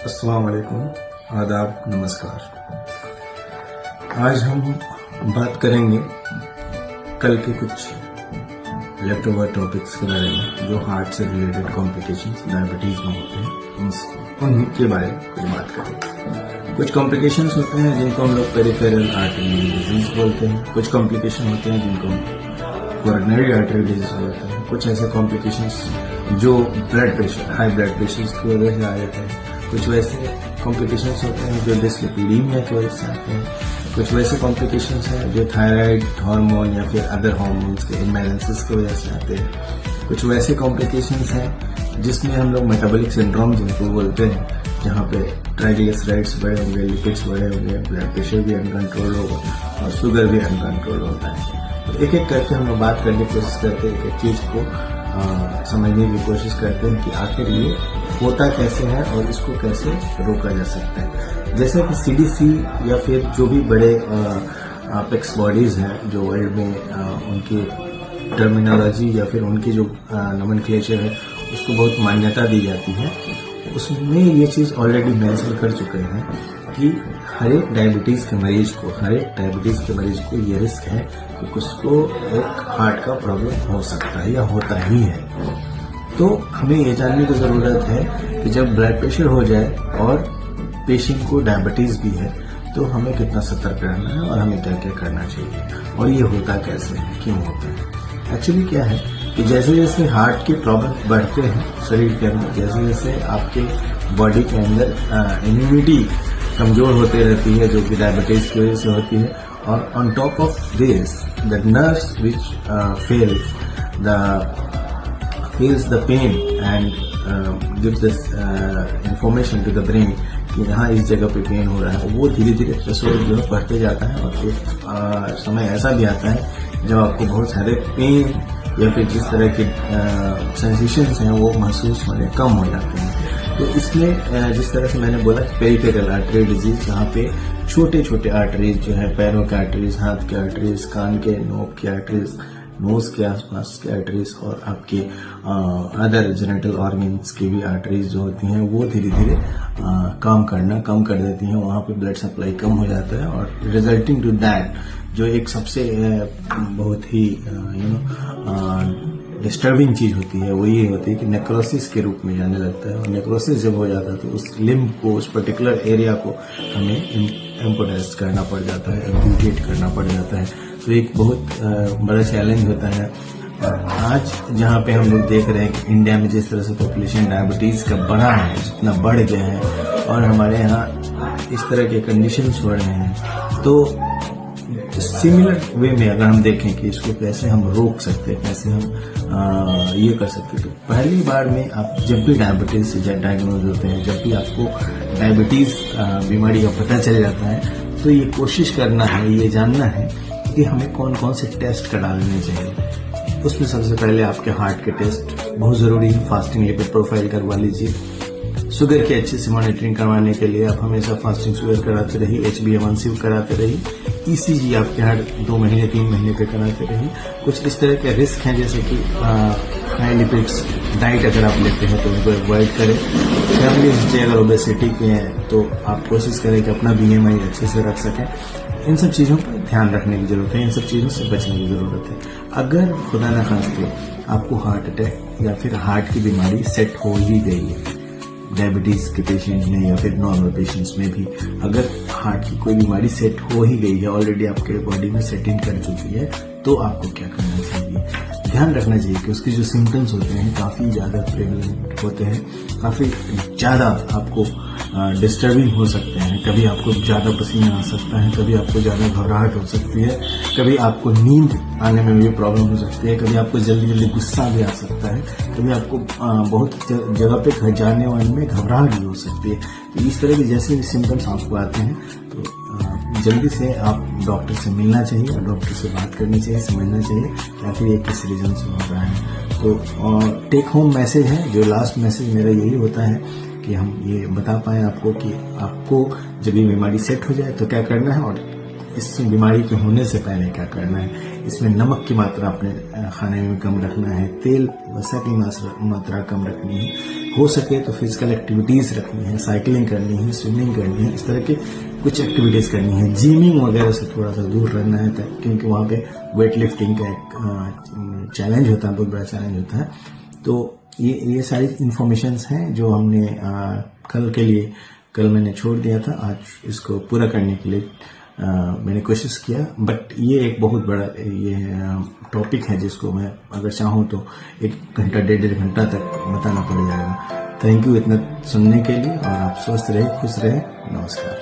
अस्सलाम वालेकुम, आदाब, नमस्कार। आज हम बात करेंगे कल के कुछ लेफ्ट ओवर टॉपिक्स के बारे में जो हार्ट से रिलेटेड कॉम्प्लिकेशंस डायबिटीज में होते हैं, उनके बारे में कुछ बात करेंगे। कुछ कॉम्प्लिकेशंस होते हैं जिनको हम लोग पेरिफेरल आर्टरी डिजीज बोलते हैं, कुछ कॉम्प्लिकेशन होते हैं जिनको कोरोनरी आर्टरी डिजीज बोलते हैं, कुछ ऐसे कॉम्प्लिकेशंस जो blood pressure, high blood pressure की वजह से आ जाते हैं, कुछ वैसे कॉम्प्लिकेशंस होते हैं जो डिस्लिपिडीमिया की वजह से आते हैं, कुछ वैसे कॉम्प्लिकेशंस हैं जो थायराइड हार्मोन या फिर अदर हार्मोन्स के इम्बैलेंसेस की वजह से आते हैं, कुछ वैसे कॉम्प्लिकेशंस हैं जिसमें हम लोग मेटाबॉलिक सिंड्रोम जिनको बोलते हैं, जहाँ पे ट्राइग्लिसराइड्स बढ़े होंगे, लिपिड्स बढ़े होंगे, ब्लड प्रेशर भी अनकंट्रोल होगा और शुगर भी अनकंट्रोल होता है। तो एक एक करके हम लोग बात करने की कोशिश करते हैं, एक एक चीज को समझने की कोशिश करते हैं कि आखिर ये होता कैसे है और इसको कैसे रोका जा सकता है। जैसे कि सीडीसी या फिर जो भी बड़े अपेक्स बॉडीज हैं जो वर्ल्ड में उनकी टर्मिनोलॉजी या फिर उनकी जो नोमेनक्लेचर है उसको बहुत मान्यता दी जाती है, उसमें ये चीज ऑलरेडी मेंशन कर चुके हैं कि हर एक डायबिटीज के मरीज को ये रिस्क है कि उसको एक हार्ट का प्रॉब्लम हो सकता है या होता ही है। तो हमें ये जानने की जरूरत है कि जब ब्लड प्रेशर हो जाए और पेशेंट को डायबिटीज भी है तो हमें कितना सतर्क रहना है और हमें क्या क्या करना चाहिए और ये होता कैसे है, क्यों होता है। एक्चुअली क्या है कि जैसे जैसे हार्ट के प्रॉब्लम बढ़ते हैं शरीर के अंदर, जैसे जैसे आपके बॉडी के अंदर इम्यूनिटी कमजोर होते रहती है जो कि डायबिटीज की वजह से होती है, और on top of this the nerves which feels the pain and gives this information to the brain कि यहाँ इस जगह पे पेन हो रहा है, वो धीरे धीरे थ्रेशोल्ड जो है बढ़ते जाता है और फिर समय ऐसा भी आता है जब आपको बहुत सारे पेन या फिर जिस तरह के सेंसेशंस हैं वो महसूस होने कम हो जाते हैं। तो इसमें जिस तरह से मैंने बोला पेरिफेरल आर्टरी डिजीज, जहाँ पे छोटे छोटे आर्टरीज जो है, पैरों के आर्टरीज, हाथ के आर्टरीज, कान के नोक के आर्टरीज, नोज के आसपास के आर्टरीज और आपके अदर जेनिटल ऑर्गन्स की भी आर्टरीज जो होती हैं वो धीरे धीरे काम करना कम कर देती हैं, वहाँ पे ब्लड सप्लाई कम हो जाता है और रिजल्टिंग टू दैट जो एक सबसे बहुत ही डिस्टर्बिंग चीज होती है वो ये होती है कि नेक्रोसिस के रूप में जाने लगता है, और नेक्रोसिस जब हो जाता है तो उस लिम्ब को, उस पर्टिकुलर एरिया को हमें एम्पुटाइज करना पड़ जाता है, एम्पुटेट करना पड़ जाता है। तो एक बहुत बड़ा चैलेंज होता है। आज जहाँ पे हम लोग देख रहे हैं कि इंडिया में जिस तरह से पॉपुलेशन डायबिटीज का बढ़ा है, जितना बढ़ गया है और हमारे यहाँ इस तरह के कंडीशंस हो रहे हैं, तो सिमिलर वे में अगर हम देखें कि इसको कैसे हम रोक सकते हैं, कैसे हम ये कर सकते हैं, तो पहली बार में आप जब भी डायबिटीज से डायग्नोज होते हैं, जब भी आपको डायबिटीज बीमारी का पता चल जाता है, तो ये कोशिश करना है, ये जानना है कि हमें कौन कौन से टेस्ट कराने चाहिए। उसमें सबसे पहले आपके हार्ट के टेस्ट बहुत जरूरी है, फास्टिंग लिपिड प्रोफाइल करवा लीजिए। शुगर की अच्छे से मॉनिटरिंग करवाने के लिए आप हमेशा फास्टिंग शुगर कराते रहिए, HbA1c कराते रहिए, ECG आपके हर 2 महीने 3 महीने पे कराते रहिए। कुछ इस तरह के रिस्क हैं जैसे कि हाई लिपिड्स डाइट अगर आप लेते हैं तो उनको अवॉइड करें। फैमिली हिस्ट्री अगर ओबेसिटी की है तो आप कोशिश करें कि अपना BMI अच्छे से रख सकें। इन सब चीज़ों पर ध्यान रखने की जरूरत है, इन सब चीज़ों से बचने की जरूरत है। अगर खुदा न खास्ते आपको हार्ट अटैक या फिर हार्ट की बीमारी सेट हो ही गई है, डायबिटीज के पेशेंट में या फिर नॉर्मल पेशेंट्स में भी अगर हार्ट की कोई बीमारी सेट हो ही गई है, ऑलरेडी आपके बॉडी में सेट इन कर चुकी है, तो आपको क्या करना चाहिए? ध्यान रखना चाहिए कि उसके जो सिम्टम्स होते हैं काफ़ी ज़्यादा प्रेवलेंट होते हैं, काफ़ी ज़्यादा आपको डिस्टर्बिंग हो सकते हैं। कभी आपको ज़्यादा पसीना आ सकता है, कभी आपको ज़्यादा घबराहट हो सकती है, कभी आपको नींद आने में भी प्रॉब्लम हो सकती है, कभी आपको जल्दी जल्दी गुस्सा भी आ सकता है, कभी आपको बहुत जगह पे जाने वाने में घबराहट भी हो सकती है। तो इस तरह के जैसे भी सिम्टम्स आपको आते हैं तो जल्दी से आप डॉक्टर से मिलना चाहिए और डॉक्टर से बात करनी चाहिए, समझना चाहिए या फिर ये किस रीजन से हो रहा है। तो टेक होम मैसेज है, जो लास्ट मैसेज मेरा यही होता है कि हम ये बता पाएँ आपको कि आपको जब ये बीमारी सेट हो जाए तो क्या करना है और इस बीमारी के होने से पहले क्या करना है। इसमें नमक की मात्रा अपने खाने में कम रखना है, तेल वसा की मात्रा कम रखनी है, हो सके तो फिजिकल एक्टिविटीज रखनी है, साइकिलिंग करनी है, स्विमिंग करनी है, इस तरह के कुछ एक्टिविटीज करनी है। जिमिंग वगैरह से थोड़ा सा दूर रहना है, क्योंकि वहाँ पे वेट लिफ्टिंग का एक चैलेंज होता है, बहुत बड़ा चैलेंज होता है। तो ये सारी इंफॉर्मेशंस हैं जो हमने कल मैंने छोड़ दिया था, आज इसको पूरा करने के लिए मैंने कोशिश किया। बट ये एक बहुत बड़ा टॉपिक है जिसको मैं अगर चाहूँ तो 1 घंटा 1.5 घंटा तक बताना पड़ जाएगा। थैंक यू इतना सुनने के लिए, और आप स्वस्थ रहे, खुश रहे। नमस्कार।